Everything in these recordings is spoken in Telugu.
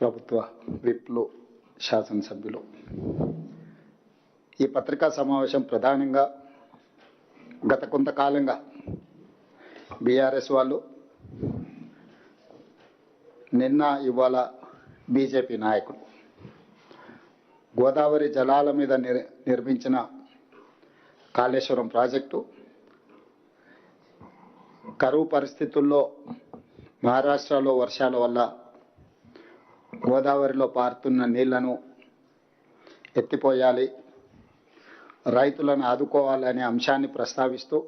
ప్రభుత్వ విప్లు, శాసనసభ్యులు, ఈ పత్రికా సమావేశం ప్రధానంగా గత కొంతకాలంగా బీఆర్ఎస్ వాళ్ళు, నిన్న ఇవాళ బీజేపీ నాయకులు గోదావరి జలాల మీద నిర్మించిన కాళేశ్వరం ప్రాజెక్టు కరువు పరిస్థితుల్లో మహారాష్ట్రలో వర్షాల వల్ల గోదావరిలో పారుతున్న నీళ్లను ఎత్తిపోయాలి, రైతులను ఆదుకోవాలనే అంశాన్ని ప్రస్తావిస్తూ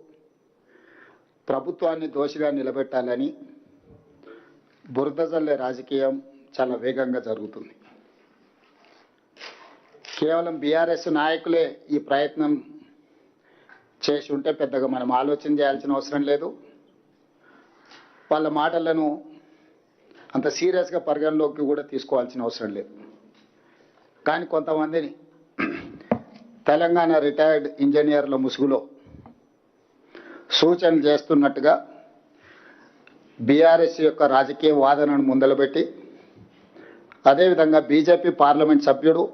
ప్రభుత్వాన్ని దోషిగా నిలబెట్టాలని బురద జల్లే రాజకీయం చాలా వేగంగా జరుగుతుంది. కేవలం బీఆర్ఎస్ నాయకులే ఈ ప్రయత్నం చేసి ఉంటే పెద్దగా మనం ఆలోచన చేయాల్సిన అవసరం లేదు. వాళ్ళ మాటలను అంత సీరియస్గా పరిగణలోకి కూడా తీసుకోవాల్సిన అవసరం లేదు. కానీ కొంతమందిని తెలంగాణ రిటైర్డ్ ఇంజనీర్ల ముసుగులో సూచనలు చేస్తున్నట్టుగా బీఆర్ఎస్ యొక్క రాజకీయ వాదనను ముందలబెట్టి, అదేవిధంగా బీజేపీ పార్లమెంట్ సభ్యుడు,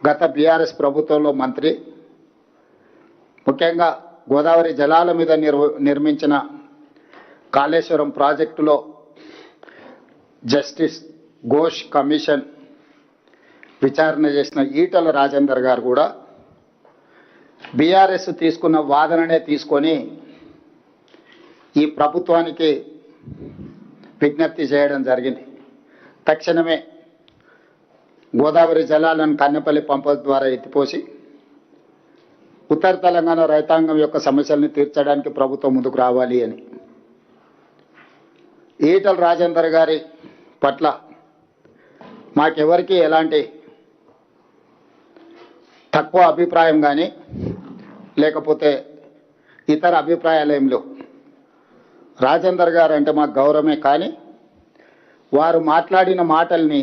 గత బీఆర్ఎస్ ప్రభుత్వంలో మంత్రి, ముఖ్యంగా గోదావరి జలాల మీద నిర్మించిన కాళేశ్వరం ప్రాజెక్టులో జస్టిస్ ఘోష్ కమిషన్ విచారణ చేసిన ఈటల రాజేందర్ గారు కూడా బీఆర్ఎస్ తీసుకున్న వాదననే తీసుకొని ఈ ప్రభుత్వానికి విజ్ఞప్తి చేయడం జరిగింది. తక్షణమే గోదావరి జలాలను కన్నెపల్లి పంపుల ద్వారా ఎత్తిపోసి ఉత్తర తెలంగాణ రైతాంగం యొక్క సమస్యలను తీర్చడానికి ప్రభుత్వం ముందుకు రావాలి అని. ఈటల రాజేందర్ గారి పట్ల మాకెవరికి ఎలాంటి తక్కువ అభిప్రాయం కానీ లేకపోతే ఇతర అభిప్రాయాలు ఏం లేవు. రాజేందర్ గారు అంటే మాకు గౌరవమే, కానీ వారు మాట్లాడిన మాటల్ని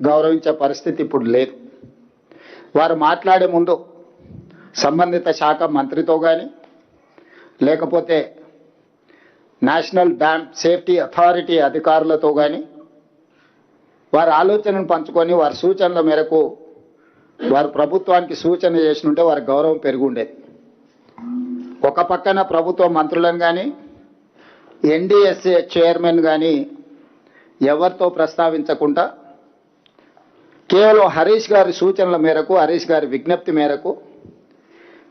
గౌరవించే పరిస్థితి ఇప్పుడు లేదు. వారు మాట్లాడే ముందు సంబంధిత శాఖ మంత్రితో కానీ లేకపోతే నేషనల్ డ్యామ్ సేఫ్టీ అథారిటీ అధికారులతో కానీ వారి ఆలోచనను పంచుకొని వారి సూచనల మేరకు వారు ప్రభుత్వానికి సూచన చేసినుంటే వారి గౌరవం పెరిగి ఉండేది. ఒక పక్కన ప్రభుత్వ మంత్రులను కానీ ఎన్డీఎస్ఏ చైర్మన్ కానీ ఎవరితో ప్రస్తావించకుండా కేవలం హరీష్ గారి సూచనల మేరకు, హరీష్ గారి విజ్ఞప్తి మేరకు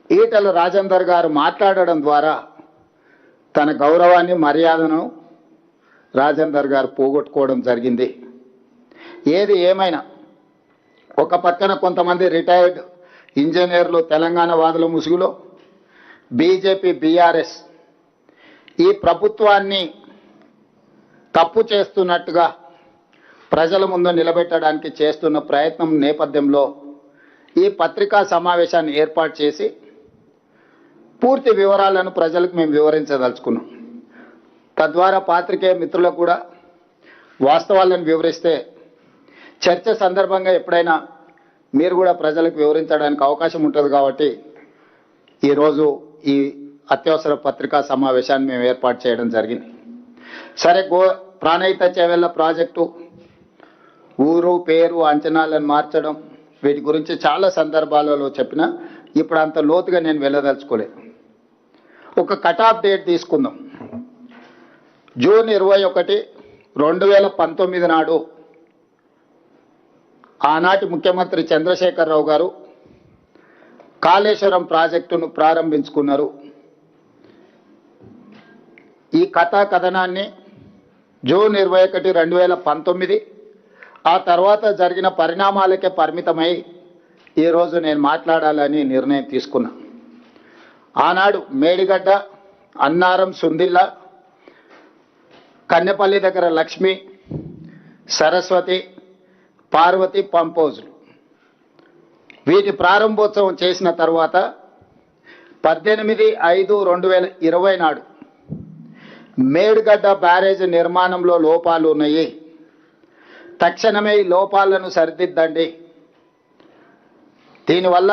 ఈటల రాజేందర్ గారు మాట్లాడడం ద్వారా తన గౌరవాన్ని, మర్యాదను రాజేందర్ గారు పోగొట్టుకోవడం జరిగింది. ఏది ఏమైనా ఒక పక్కన కొంతమంది రిటైర్డ్ ఇంజనీర్లు తెలంగాణ వాదుల ముసుగులో బీజేపీ, బీఆర్ఎస్ ఈ ప్రభుత్వాన్ని తప్పు చేస్తున్నట్టుగా ప్రజల ముందు నిలబెట్టడానికి చేస్తున్న ప్రయత్నం నేపథ్యంలో ఈ పత్రికా సమావేశాన్ని ఏర్పాటు చేసి పూర్తి వివరాలను ప్రజలకు మేము వివరించదలుచుకున్నాం. తద్వారా పాత్రికేయ మిత్రులకు కూడా వాస్తవాలను వివరిస్తే చర్చ సందర్భంగా ఎప్పుడైనా మీరు కూడా ప్రజలకు వివరించడానికి అవకాశం ఉంటుంది. కాబట్టి ఈరోజు ఈ అత్యవసర పత్రికా సమావేశాన్ని మేము ఏర్పాటు చేయడం జరిగింది. సరే, ప్రాణహిత చేవెళ్ల ప్రాజెక్టు ఊరు, పేరు, అంచనాలను మార్చడం, వీటి గురించి చాలా సందర్భాలలో చెప్పినా ఇప్పుడు అంత లోతుగా నేను వెళ్ళదలుచుకోలేదు. ఒక కట్ ఆఫ్ డేట్ తీసుకుందాం. జూన్ 21, 2019 నాడు ఆనాటి ముఖ్యమంత్రి చంద్రశేఖరరావు గారు కాళేశ్వరం ప్రాజెక్టును ప్రారంభించుకున్నారు. ఈ కథనాన్ని జూన్ 21, 2019 ఆ తర్వాత జరిగిన పరిణామాలకే పరిమితమై ఈరోజు నేను మాట్లాడాలని నిర్ణయం తీసుకున్నా. ఆనాడు మేడిగడ్డ, అన్నారం, సుందిల్ల, కన్నెపల్లి దగ్గర లక్ష్మి, సరస్వతి, పార్వతి పంపోజులు వీటి ప్రారంభోత్సవం చేసిన తర్వాత 18/5/2020 నాడు మేడిగడ్డ బ్యారేజ్ నిర్మాణంలో లోపాలు ఉన్నాయి, తక్షణమే ఈ లోపాలను సరిదిద్దండి, దీనివల్ల